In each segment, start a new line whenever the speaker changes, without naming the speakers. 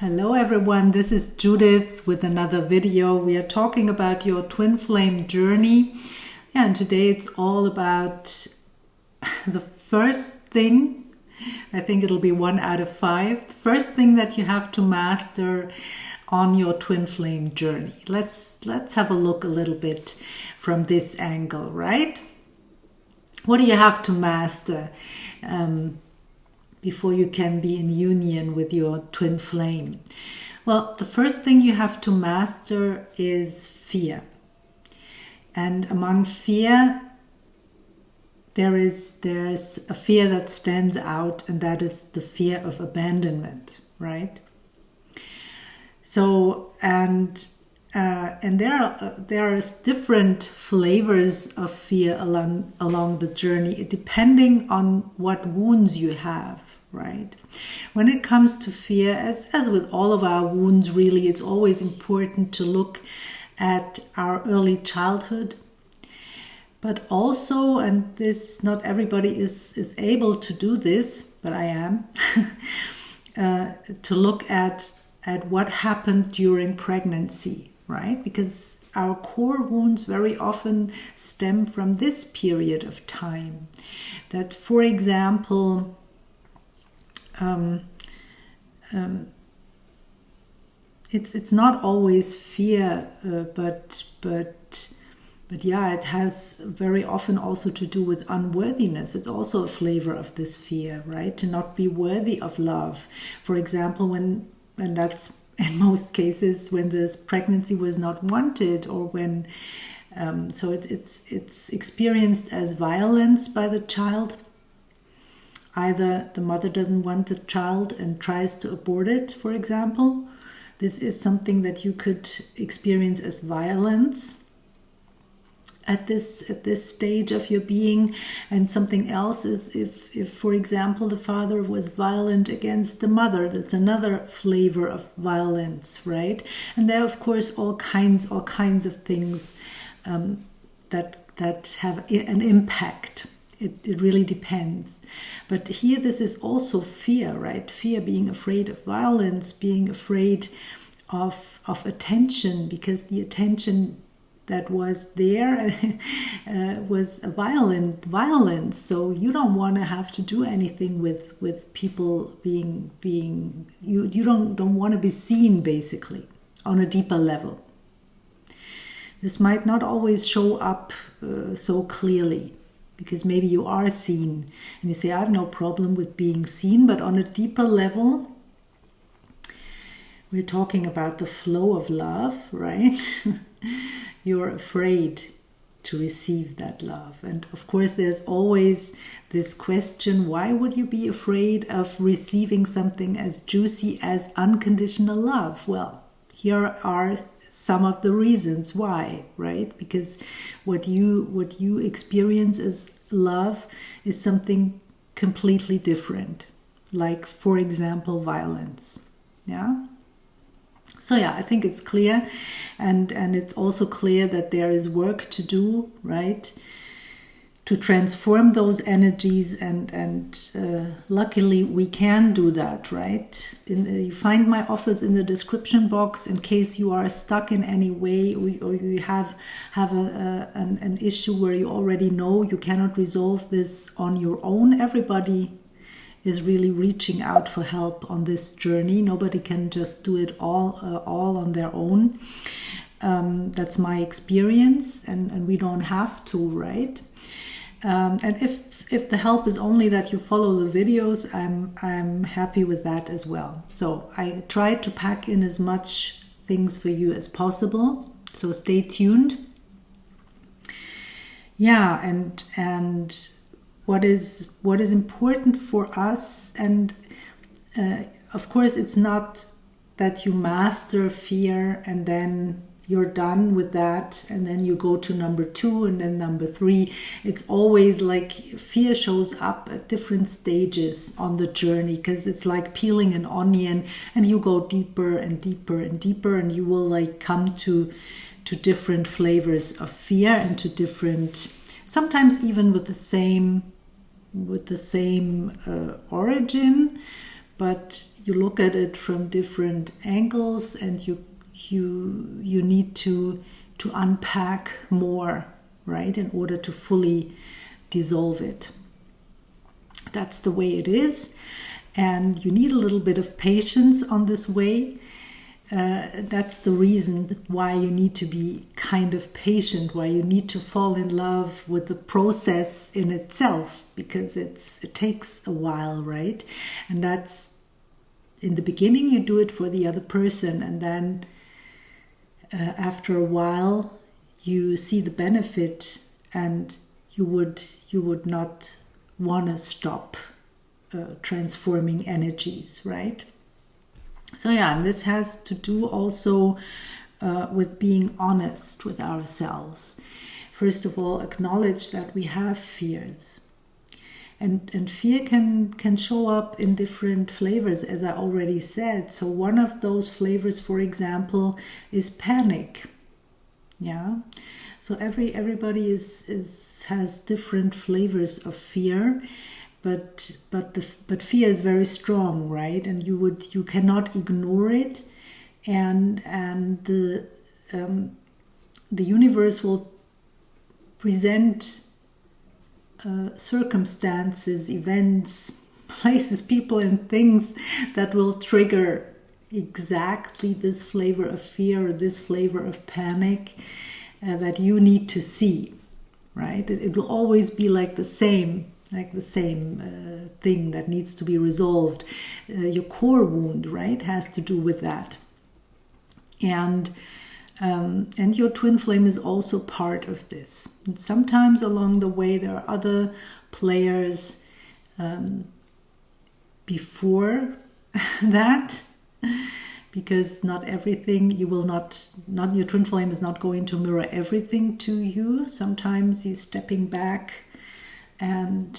Hello everyone, this is Judith with another video. We are talking about your twin flame journey. And today it's all about the first thing. I think it'll be 1 out of 5. The first thing that you have to master on your twin flame journey. Let's have a look a little bit from this angle, right? What do you have to master before you can be in union with your twin flame? Well, the first thing you have to master is fear. And among fear, there's a fear that stands out, and that is the fear of abandonment, right? So, and there are different flavors of fear along the journey, depending on what wounds you have, right? When it comes to fear, as with all of our wounds, really, it's always important to look at our early childhood. But also, and this, not everybody is able to do this, but I am, to look at what happened during pregnancy, right? Because our core wounds very often stem from this period of time. That, for example, it's not always fear, but yeah, it has very often also to do with unworthiness. It's also a flavor of this fear, right? To not be worthy of love. For example, and that's in most cases when this pregnancy was not wanted, or when so it's experienced as violence by the child. Either the mother doesn't want the child and tries to abort it, for example. This is something that you could experience as violence at this stage of your being. And something else is if for example, the father was violent against the mother. That's another flavor of violence, right? And there are, of course, all kinds of things that have an impact. It really depends. But here, this is also fear, right? Fear, being afraid of violence, being afraid of attention, because the attention that was there was a violence. So you don't want to have to do anything with people being you don't want to be seen, basically, on a deeper level. This might not always show up so clearly, because maybe you are seen and you say, I have no problem with being seen, but on a deeper level, we're talking about the flow of love, right? You're afraid to receive that love. And of course, there's always this question, why would you be afraid of receiving something as juicy as unconditional love? Well, here are some of the reasons why, right? Because what you experience as love is something completely different, like, for example, violence. Yeah. So yeah, I think it's clear, and it's also clear that there is work to do, right, to transform those energies, and luckily we can do that, right? You find my office in the description box in case you are stuck in any way, or you have an issue where you already know you cannot resolve this on your own. Everybody is really reaching out for help on this journey. Nobody can just do it all on their own. That's my experience, and we don't have to, right? And if the help is only that you follow the videos, I'm happy with that as well. So I try to pack in as much things for you as possible. So stay tuned. Yeah, and what is important for us, and of course, it's not that you master fear and then you're done with that, and then you go to number 2 and then number 3. It's always like fear shows up at different stages on the journey, because it's like peeling an onion, and you go deeper and deeper and deeper, and you will like come to different flavors of fear, and to different, sometimes even with the same origin, but you look at it from different angles, and you need to unpack more, right, in order to fully dissolve it. That's the way it is, and you need a little bit of patience on this way. That's the reason why you need to be kind of patient, why you need to fall in love with the process in itself, because it takes a while, right? And that's, in the beginning you do it for the other person, and then after a while you see the benefit, and you would not want to stop transforming energies, right? So yeah, and this has to do also with being honest with ourselves. First of all, acknowledge that we have fears. And fear can show up in different flavors, as I already said. So one of those flavors, for example, is panic. Yeah. So everybody has different flavors of fear. But fear is very strong, right? And you cannot ignore it, and the universe will present circumstances, events, places, people, and things that will trigger exactly this flavor of fear or this flavor of panic that you need to see, right? It will always be like the same thing that needs to be resolved. Your core wound, right, has to do with that. And your twin flame is also part of this. And sometimes along the way there are other players before that, because not everything not your twin flame is not going to mirror everything to you. Sometimes he's stepping back and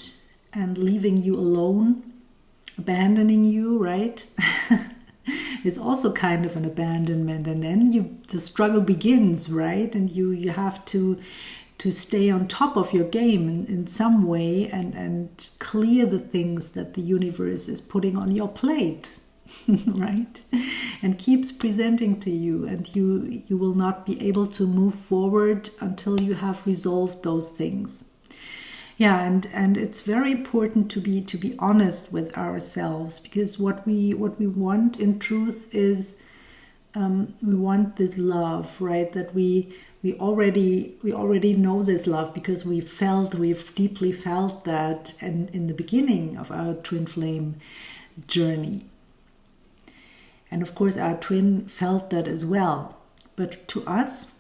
leaving you alone, abandoning you, right? It's also kind of an abandonment, and then the struggle begins, right? And you have to stay on top of your game in some way, and clear the things that the universe is putting on your plate, right? And keeps presenting to you, and you will not be able to move forward until you have resolved those things. Yeah, and it's very important to be honest with ourselves, because what we want in truth is we want this love, right? That we already know this love, because we've deeply felt that in the beginning of our twin flame journey. And of course our twin felt that as well. But to us,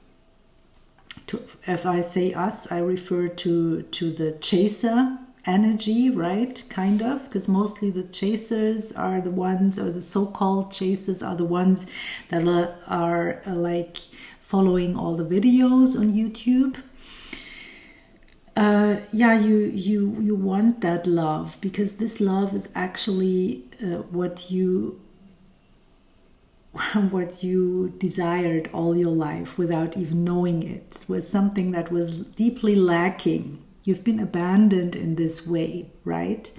if I say us, I refer to the chaser energy, right? Kind of, because mostly the chasers are the ones, or the so-called chasers are the ones that are like following all the videos on YouTube. You want that love, because this love is actually what you desired all your life without even knowing it. It was something that was deeply lacking. You've been abandoned in this way, right?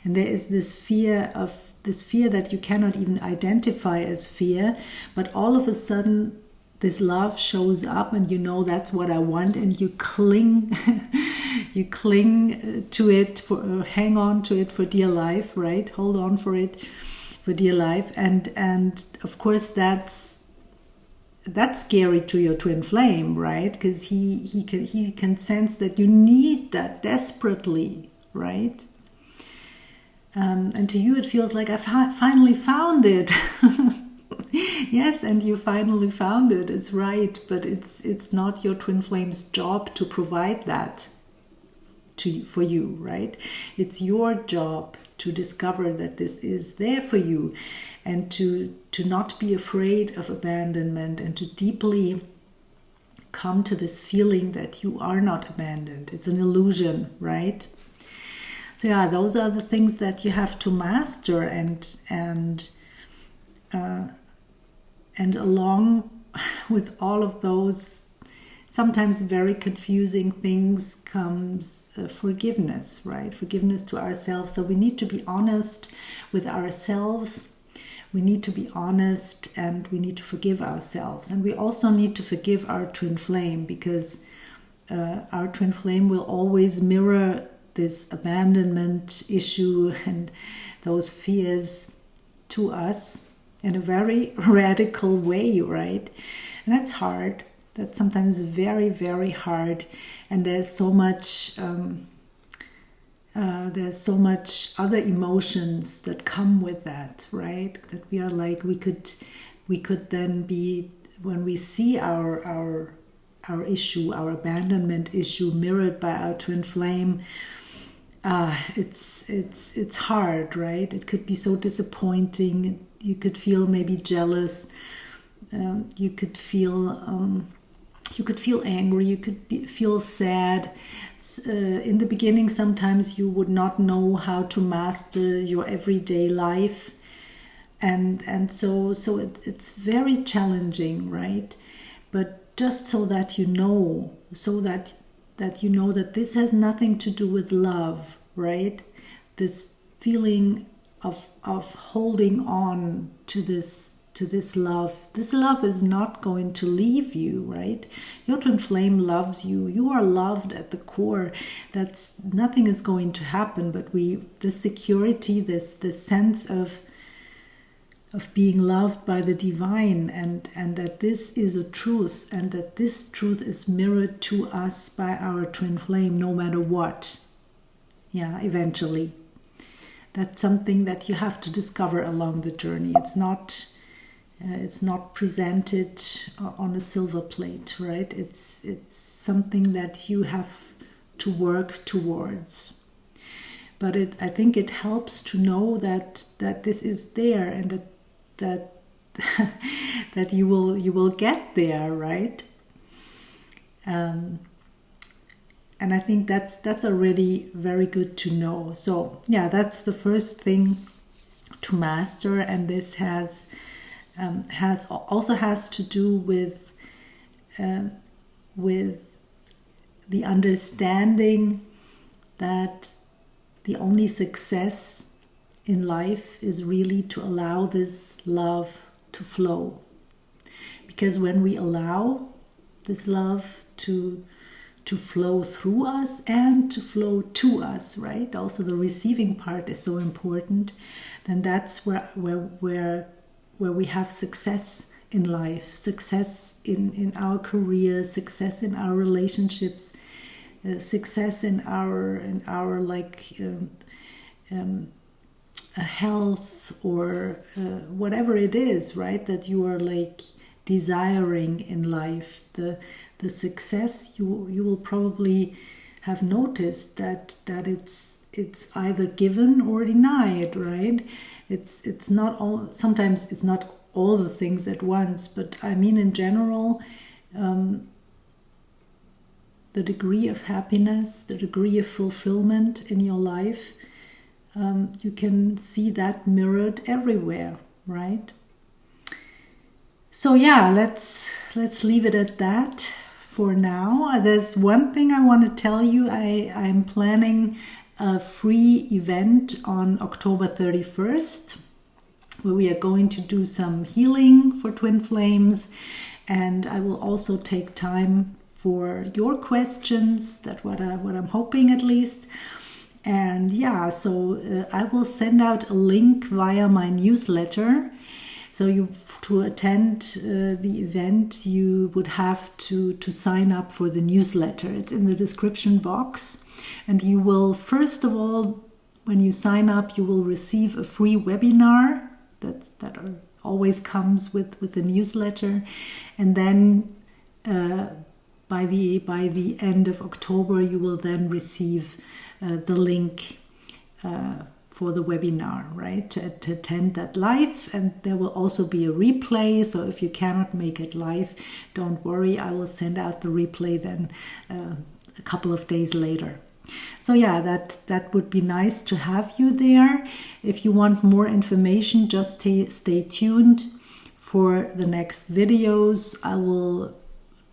And there is this fear that you cannot even identify as fear, but all of a sudden this love shows up, and you know that's what I want, and you cling to it, hang on to it for dear life, right? Hold on for it for dear life, and of course that's scary to your twin flame, right? Because he can sense that you need that desperately, right? And to you it feels like I finally found it. Yes, and you finally found it. It's right, but it's not your twin flame's job to provide that for you, right? It's your job to discover that this is there for you, and to not be afraid of abandonment, and to deeply come to this feeling that you are not abandoned. It's an illusion, right? So yeah, those are the things that you have to master, and along with all of those sometimes very confusing things comes forgiveness, right? Forgiveness to ourselves. So we need to be honest with ourselves. We need to be honest, and we need to forgive ourselves. And we also need to forgive our twin flame, because our twin flame will always mirror this abandonment issue and those fears to us in a very radical way, right? And that's hard. That's sometimes very, very hard. And there's so much other emotions that come with that, right? That we are like, we could then be, when we see our issue, our abandonment issue mirrored by our twin flame, it's hard, right? It could be so disappointing. You could feel maybe jealous. You could feel angry. You could feel sad. In the beginning, sometimes you would not know how to master your everyday life, and so it's very challenging, right? But just so that you know, that you know that this has nothing to do with love, right? This feeling of holding on to this love. This love is not going to leave you, right? Your twin flame loves you. You are loved at the core. That's nothing is going to happen, but this security, this sense of being loved by the divine, and that this is a truth, and that this truth is mirrored to us by our twin flame, no matter what. Yeah, eventually. That's something that you have to discover along the journey. It's not presented on a silver plate, right? It's something that you have to work towards. But I think it helps to know that this is there, and that that you will get there, right? And I think that's already very good to know. So yeah, that's the first thing to master, and this has to do with the understanding that the only success in life is really to allow this love to flow. Because when we allow this love to flow through us and to flow to us, right? Also the receiving part is so important. Then that's where we have success in life, success in our career, success in our relationships, success in our health, or whatever it is, right? That you are like desiring in life. The success, you will probably have noticed that it's either given or denied, right? It's not all. Sometimes it's not all the things at once, but I mean in general, the degree of happiness, the degree of fulfillment in your life, you can see that mirrored everywhere, right? So yeah, let's leave it at that for now. There's one thing I want to tell you. I'm planning a free event on October 31st, where we are going to do some healing for twin flames, and I will also take time for your questions. That's what I'm hoping, at least. And yeah, so I will send out a link via my newsletter. So to attend the event, you would have to sign up for the newsletter. It's in the description box. And you will, first of all, when you sign up, you will receive a free webinar that always comes with the newsletter. And then by the end of October, you will then receive the link for the webinar, right, to attend that live. And there will also be a replay, so if you cannot make it live, don't worry, I will send out the replay then a couple of days later. So yeah, that would be nice to have you there. If you want more information, just stay tuned for the next videos. I will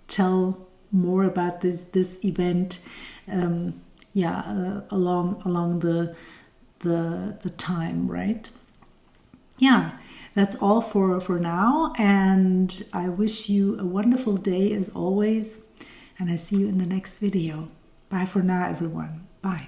tell more about this event, along the time, right? Yeah, that's all for now, and I wish you a wonderful day as always, and I see you in the next video. Bye for now, everyone. Bye.